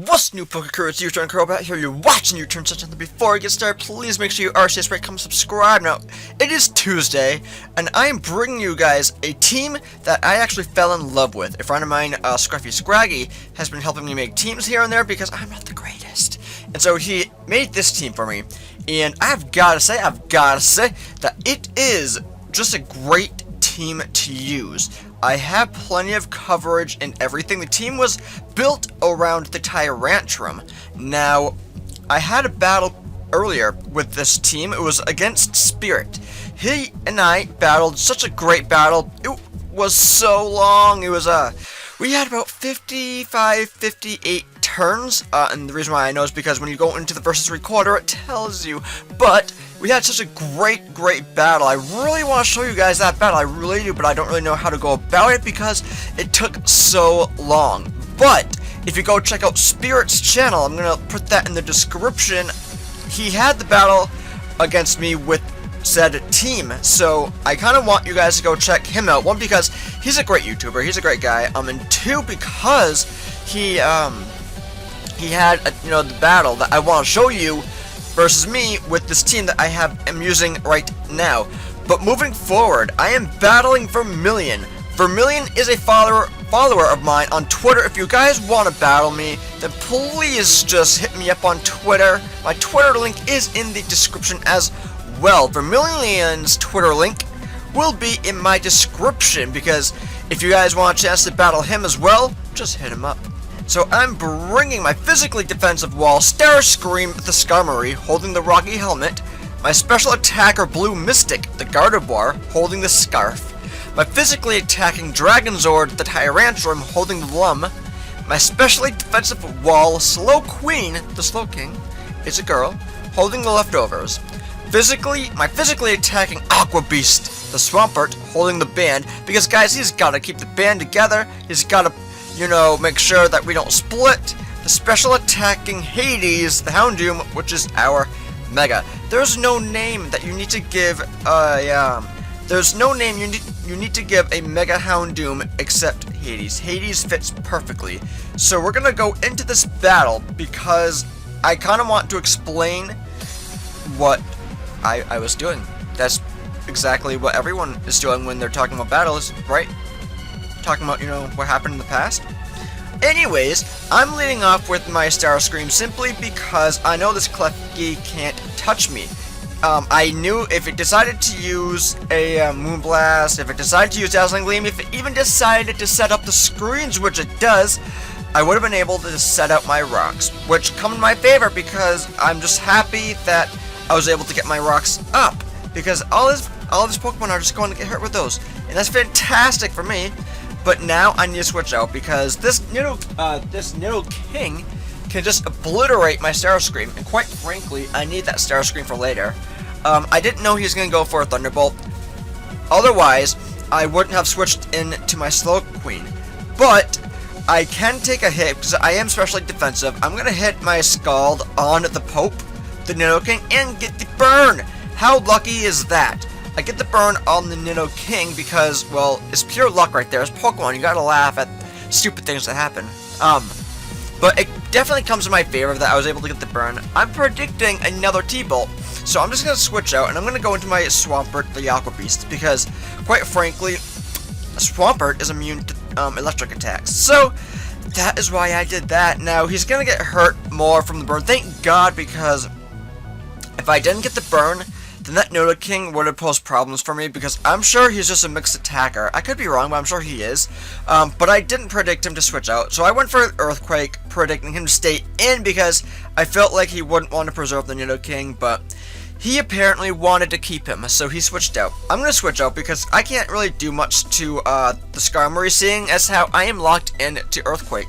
What's new, Poker It's your turn, Crobat here. You're watching your turn session. Before we get started, please make sure you are rate, comment, subscribe. Now, it is Tuesday, and I am bringing you guys a team that I actually fell in love with. A friend of mine, Scruffy Scraggy, has been helping me make teams here and there because I'm not the greatest. And so he made this team for me, and I've got to say that it is just a great team to use. I have plenty of coverage and everything. The team was built around the Tyrantrum. Now, I had a battle earlier with this team. it was against Spirit. He and I battled such a great battle. It was so long. It was we had about 55, 58 turns, and the reason why I know is because when you go into the versus recorder, it tells you. But we had such a great battle. I really want to show you guys that battle. I really do, but I don't really know how to go about it because it took so long. But if you go check out Spirit's channel, I'm gonna put that in the description. He had the battle against me with said team, so I kind of want you guys to go check him out. One, because he's a great YouTuber, he's a great guy, and two, because he had the battle that I want to show you versus me with this team that am using right now. But moving forward, I am battling Vermilion. Vermilion is a follower of mine on Twitter. If you guys want to battle me, then please just hit me up on Twitter. My Twitter link is in the description as well. Vermilion's Twitter link will be in my description, because if you guys want a chance to battle him as well, just hit him up. So I'm bringing my physically defensive wall, Starscream the Skarmory, holding the Rocky Helmet, my special attacker Blue Mystic, the Gardevoir, holding the Scarf, my physically attacking Dragonzord, the Tyrantrum, holding the Lum, my specially defensive wall, Slowqueen, the Slowking, is a girl, holding the Leftovers, my physically attacking Aqua Beast, the Swampert, holding the band, because guys, he's got to keep the band together, he's got to make sure that we don't split. The special attacking Hades, the Houndoom, which is our Mega. There's no name that you need to give. There's no name you need to give a Mega Houndoom except Hades. Hades fits perfectly. So we're gonna go into this battle because I kind of want to explain what I was doing. That's exactly what everyone is doing when they're talking about battles, right? Talking about, what happened in the past. Anyways, I'm leading off with my Starscream simply because I know this Klefki can't touch me. I knew if it decided to use a Moonblast, if it decided to use Dazzling Gleam, if it even decided to set up the screens, which it does, I would have been able to set out my rocks, which come in my favor because I'm just happy that I was able to get my rocks up, because all of his Pokemon are just going to get hurt with those, and that's fantastic for me. But now I need to switch out because this Nidoking can just obliterate my Starscream, and quite frankly, I need that Starscream for later. I didn't know he was going to go for a Thunderbolt. Otherwise, I wouldn't have switched into my Slowqueen. But I can take a hit because I am specially defensive. I'm going to hit my Scald on the Pope, the Nidoking, and get the burn. How lucky is that? I get the burn on the Nidoking because, well, it's pure luck right there. It's Pokemon, you gotta laugh at stupid things that happen. But it definitely comes in my favor that I was able to get the burn. I'm predicting another T-Bolt, so I'm just gonna switch out and I'm gonna go into my Swampert, the Aqua Beast, because, quite frankly, Swampert is immune to electric attacks. So that is why I did that. Now, he's gonna get hurt more from the burn. Thank God, because if I didn't get the burn, then that Nidoking would have posed problems for me, because I'm sure he's just a mixed attacker. I could be wrong, but I'm sure he is. But I didn't predict him to switch out, so I went for Earthquake, predicting him to stay in because I felt like he wouldn't want to preserve the Nidoking, but he apparently wanted to keep him, so he switched out. I'm going to switch out because I can't really do much to the Skarmory, seeing as how I am locked in to Earthquake.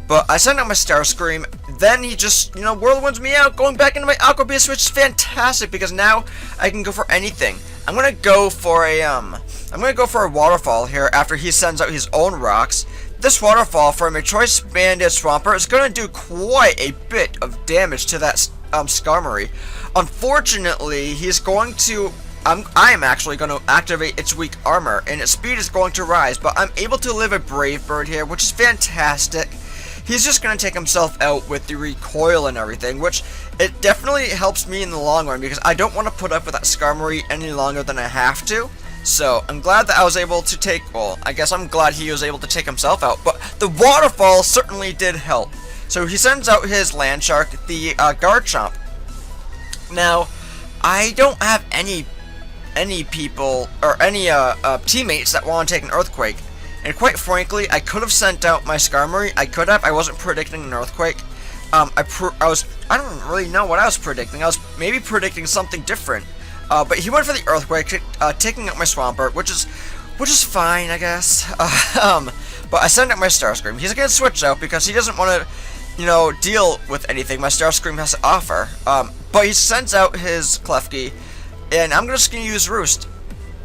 But I sent out my Starscream, then he just, whirlwinds me out, going back into my Aqua Beast, which is fantastic because now I can go for anything. I'm gonna go for a waterfall here after he sends out his own rocks. This waterfall from a choice banded Swampert is gonna do quite a bit of damage to that Skarmory. Unfortunately, he's going to I am actually going to activate its weak armor, and its speed is going to rise, but I'm able to live a Brave Bird here, which is fantastic. he's just going to take himself out with the recoil and everything, which it definitely helps me in the long run because I don't want to put up with that Skarmory any longer than I have to. So I'm glad that I was able to take, well, I guess I'm glad he was able to take himself out, but the waterfall certainly did help. So he sends out his land shark, the Garchomp. Now, I don't have any people or any teammates that want to take an earthquake, and quite frankly, I could have sent out my Skarmory. I wasn't predicting an earthquake. I don't really know what I was predicting. I was maybe predicting something different. But he went for the earthquake, taking out my Swampert, which is fine, I guess. But I sent out my Starscream. He's gonna switch out because he doesn't want to, deal with anything my Starscream has to offer. But he sends out his Klefki, and I'm just gonna use Roost.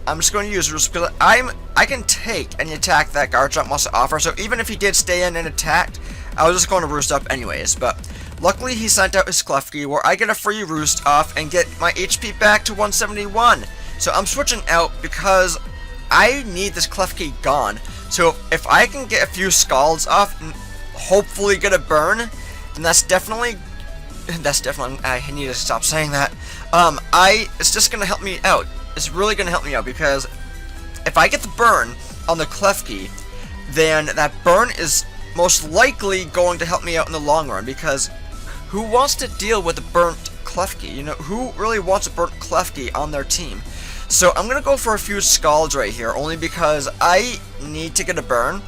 I'm just going to use Roost because I can take any attack that Garchomp wants to offer. So even if he did stay in and attacked, I was just going to Roost up anyways. But luckily he sent out his Klefki where I get a free Roost off and get my HP back to 171. So I'm switching out because I need this Klefki gone. So if I can get a few Scalds off and hopefully get a burn, then that's definitely I need to stop saying that. It's just going to help me out. It's really going to help me out because if I get the burn on the Klefki, then that burn is most likely going to help me out in the long run because who wants to deal with a burnt Klefki? Who really wants a burnt Klefki on their team? So I'm going to go for a few Scalds right here only because I need to get a burn.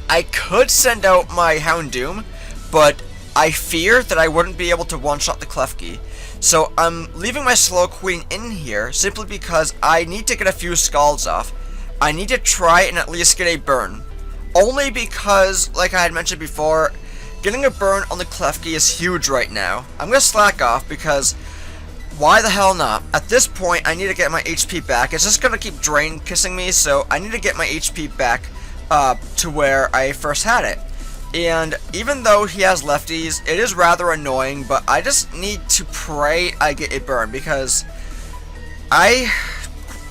I could send out my Houndoom, but I fear that I wouldn't be able to one-shot the Klefki. So I'm leaving my Slowqueen in here simply because I need to get a few Scalds off. I need to try and at least get a burn. Only because, like I had mentioned before, getting a burn on the Klefki is huge right now. I'm going to slack off because why the hell not? At this point, I need to get my HP back. It's just going to keep drain kissing me, so I need to get my HP back to where I first had it. And even though he has lefties, it is rather annoying, but I just need to pray I get a burn because I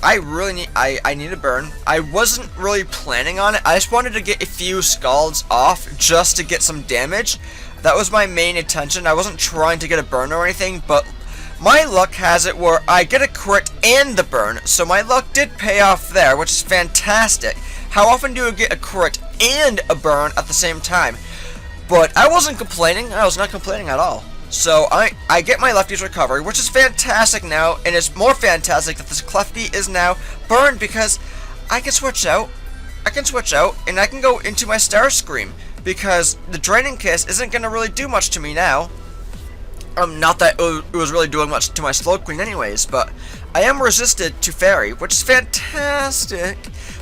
really need a burn. I wasn't really planning on it. I just wanted to get a few Scalds off just to get some damage. That was my main intention. I wasn't trying to get a burn or anything, but my luck has it where I get a crit and the burn, so my luck did pay off there, which is fantastic. How often do you get a crit and a burn at the same time? But I wasn't complaining. I was not complaining at all. So I get my lefties recovery, which is fantastic now, and it's more fantastic that this Klefki is now burned because I can switch out. And I can go into my Starscream because the Draining Kiss isn't going to really do much to me now. Not that it was really doing much to my Slowqueen anyways, but I am resisted to Fairy, which is fantastic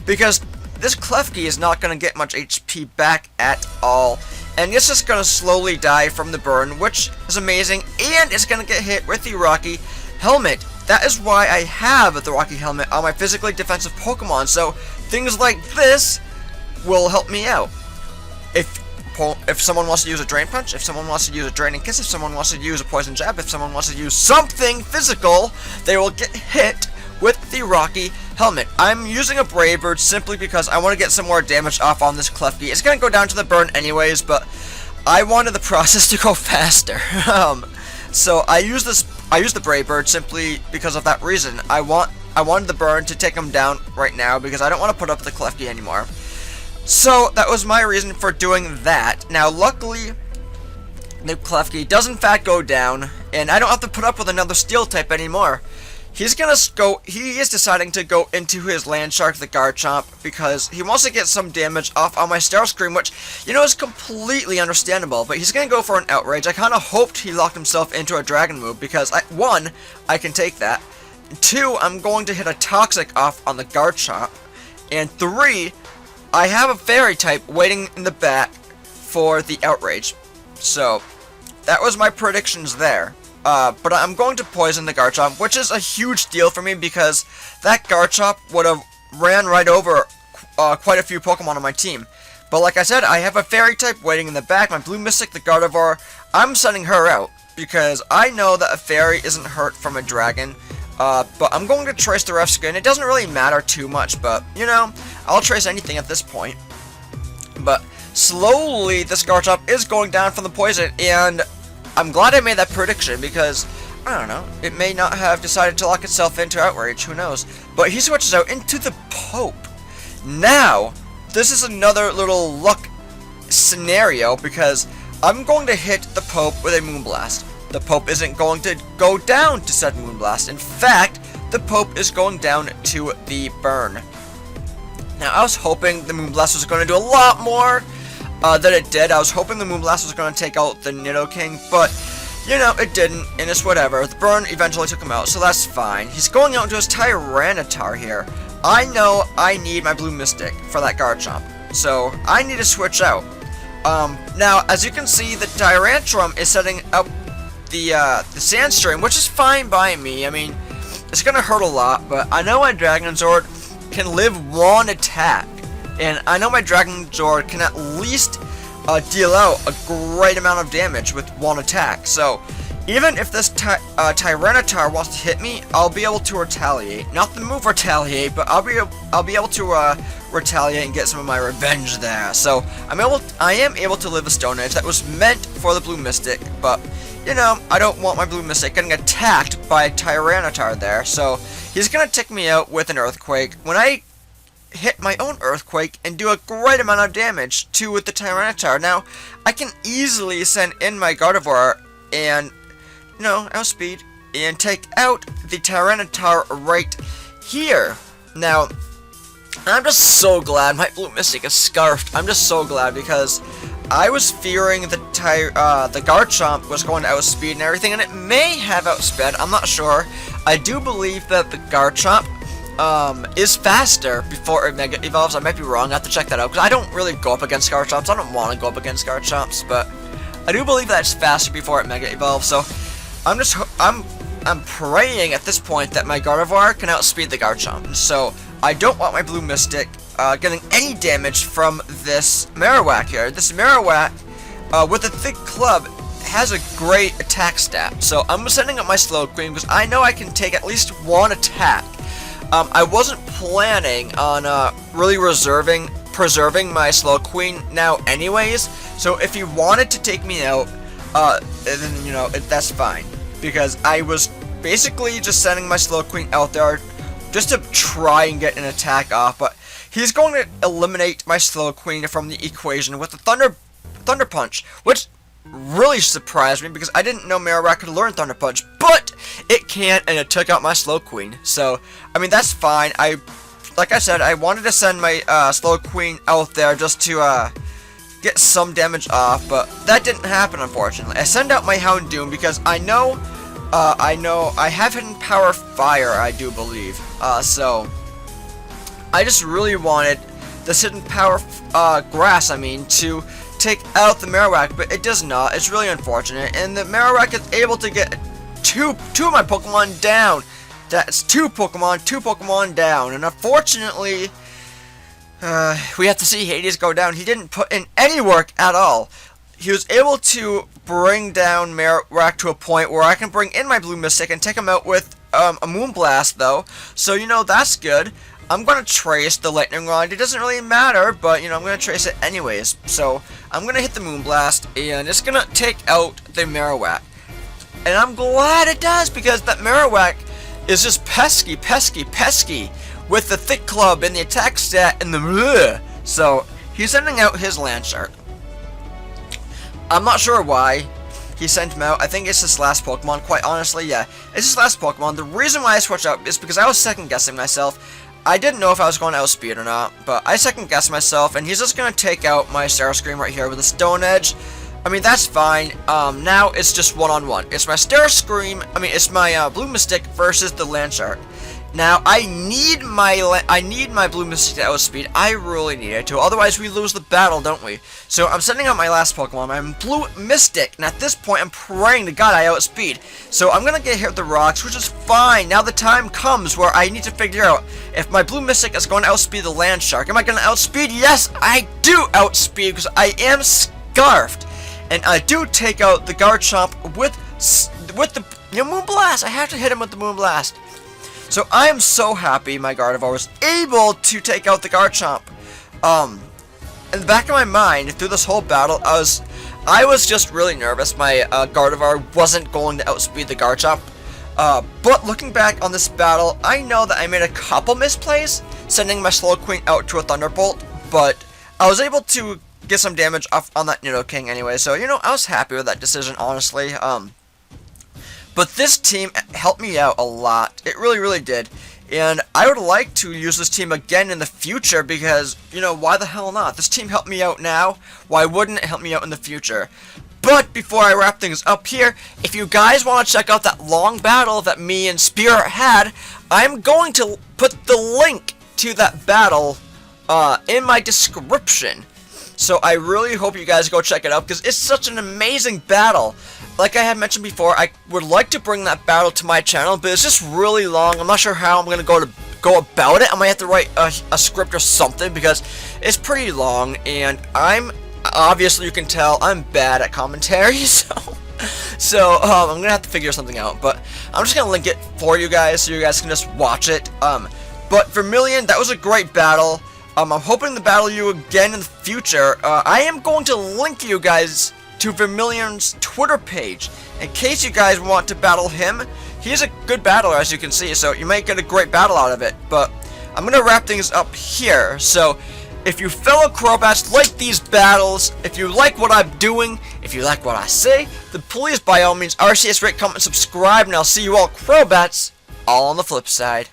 because this Klefki is not going to get much HP back at all, and it's just going to slowly die from the burn, which is amazing, and it's going to get hit with the Rocky Helmet. That is why I have the Rocky Helmet on my physically defensive Pokemon, so things like this will help me out. If someone wants to use a Drain Punch, if someone wants to use a Draining Kiss, if someone wants to use a Poison Jab, if someone wants to use something physical, they will get hit with the Rocky Helmet. I'm using a Brave Bird simply because I want to get some more damage off on this Klefki. It's going to go down to the burn anyways, but I wanted the process to go faster. So I used the Brave Bird simply because of that reason. I wanted the burn to take him down right now because I don't want to put up the Klefki anymore. So that was my reason for doing that. Now luckily the Klefki does in fact go down, and I don't have to put up with another Steel type anymore. He is deciding to go into his Land Shark, the Garchomp, because he wants to get some damage off on my Starscream, which, is completely understandable, but he's going to go for an Outrage. I kind of hoped he locked himself into a Dragon move, because, one, I can take that, 2, I'm going to hit a Toxic off on the Garchomp, and 3, I have a Fairy type waiting in the back for the Outrage. So, that was my predictions there. But I'm going to poison the Garchomp, which is a huge deal for me because that Garchomp would have ran right over quite a few Pokemon on my team. But like I said, I have a Fairy type waiting in the back, my Blue Mystic, the Gardevoir. I'm sending her out because I know that a Fairy isn't hurt from a Dragon. But I'm going to trace the Ref Skin. It doesn't really matter too much, but, I'll trace anything at this point. But slowly this Garchomp is going down from the poison, and I'm glad I made that prediction because, I don't know, it may not have decided to lock itself into Outrage, who knows. But he switches out into the Pope. Now, this is another little luck scenario because I'm going to hit the Pope with a Moonblast. The Pope isn't going to go down to said Moonblast. In fact, the Pope is going down to the Burn. Now, I was hoping the Moonblast was going to do a lot more than it did. I was hoping the Moonblast was going to take out the Nidoking, but, you know, it didn't, and it's whatever. The Burn eventually took him out, so that's fine. He's going out into his Tyranitar here. I know I need my Blue Mystic for that Garchomp, so I need to switch out. Now, as you can see, the Tyrantrum is setting up the Sandstream, which is fine by me. I mean, it's going to hurt a lot, but I know my Dragonzord can live one attack, and I know my Dragonzord can at least deal out a great amount of damage with one attack. So even if this Tyranitar wants to hit me, I'll be able to retaliate. Not the move retaliate, but I'll be able to retaliate and get some of my revenge there. So I am able to live a Stone Edge that was meant for the Blue Mystic, but you know, I don't want my Blue Mystic getting attacked by a Tyranitar there, so he's gonna take me out with an Earthquake. When I hit my own Earthquake and do a great amount of damage to the Tyranitar, now I can easily send in my Gardevoir and, you know, outspeed and take out the Tyranitar right here. Now, I'm just so glad my Blue Mystic is Scarfed. I'm just so glad because I was fearing the Garchomp was going to outspeed and everything, and it may have outsped. I'm not sure. I do believe that the Garchomp is faster before it Mega Evolves. I might be wrong. I have to check that out because I don't really go up against Garchomps. I don't want to go up against Garchomps, but I do believe that it's faster before it Mega Evolves. So I'm praying at this point that my Gardevoir can outspeed the Garchomp. So I don't want my Blue Mystic getting any damage from this Marowak here. This Marowak, with a thick club, has a great attack stat. So I'm sending up my Slowqueen because I know I can take at least one attack. I wasn't planning on really preserving my Slowqueen now anyways. So if he wanted to take me out, then, you know, that's fine. Because I was basically just sending my Slowqueen out there just to try and get an attack off, but he's going to eliminate my Slowqueen from the equation with the Thunder Punch, which really surprised me because I didn't know Marowak could learn Thunder Punch, but it can, and it took out my Slowqueen. So, I mean, that's fine. Like I said, I wanted to send my Slowqueen out there just to get some damage off, but that didn't happen, unfortunately. I send out my Houndoom because I know I have Hidden Power Fire, I do believe. So I just really wanted this Hidden Power Grass, to take out the Marowak, but it does not. It's really unfortunate, and the Marowak is able to get two of my Pokemon down. That's two Pokemon down, and unfortunately, we have to see Hades go down. He didn't put in any work at all. He was able to bring down Marowak to a point where I can bring in my Blue Mystic and take him out with a Moonblast, though. So, you know, that's good. I'm going to trace the Lightning Rod. It doesn't really matter, but, you know, I'm going to trace it anyways. So, I'm going to hit the Moonblast, and it's going to take out the Marowak. And I'm glad it does, because that Marowak is just pesky with the Thick Club and the attack stat and the bleh. So, he's sending out his Landshark. I'm not sure why he sent him out. I think it's his last Pokemon, quite honestly. Yeah, it's his last Pokemon. The reason why I switched out is because I was second-guessing myself. I didn't know if I was going to outspeed or not, but I second-guessed myself, and he's just going to take out my Starscream right here with a Stone Edge. I mean, that's fine. Now it's just one-on-one. It's my Starscream, it's my Blue Mystic versus the Landshark. Now, I need my Blue Mystic to outspeed. I really need it to, otherwise we lose the battle, don't we? So, I'm sending out my last Pokemon, my Blue Mystic, and at this point, I'm praying to God I outspeed. So, I'm gonna get hit with the rocks, which is fine. Now the time comes where I need to figure out if my Blue Mystic is going to outspeed the Landshark. Am I gonna outspeed? Yes, I do outspeed, because I am Scarfed. And I do take out the Garchomp with the Moonblast. I have to hit him with the Moonblast. So I am so happy my Gardevoir was able to take out the Garchomp. in the back of my mind, through this whole battle, I was just really nervous. My Gardevoir wasn't going to outspeed the Garchomp. But looking back on this battle, I know that I made a couple misplays, sending my Slowqueen out to a Thunderbolt, but I was able to get some damage off on that Nidoking anyway, so, you know, I was happy with that decision, honestly. But this team helped me out a lot. It really, really did. And I would like to use this team again in the future because, you know, why the hell not? This team helped me out now. Why wouldn't it help me out in the future? But before I wrap things up here, if you guys want to check out that long battle that me and Spirit had, I'm going to put the link to that battle in my description. So I really hope you guys go check it out because it's such an amazing battle. Like I had mentioned before, I would like to bring that battle to my channel, but it's just really long. I'm not sure how I'm going to go about it. I might have to write a script or something because it's pretty long, and obviously you can tell I'm bad at commentary, so I'm going to have to figure something out, but I'm just going to link it for you guys so you guys can just watch it. But Vermilion, that was a great battle. I'm hoping to battle you again in the future. I am going to link you guys to Vermilion's Twitter page in case you guys want to battle him. He's a good battler, as you can see, so you might get a great battle out of it. But I'm going to wrap things up here. So if you fellow Crobats like these battles, if you like what I'm doing, if you like what I say, then please by all means RCS, rate, comment, subscribe, and I'll see you all Crobats all on the flip side.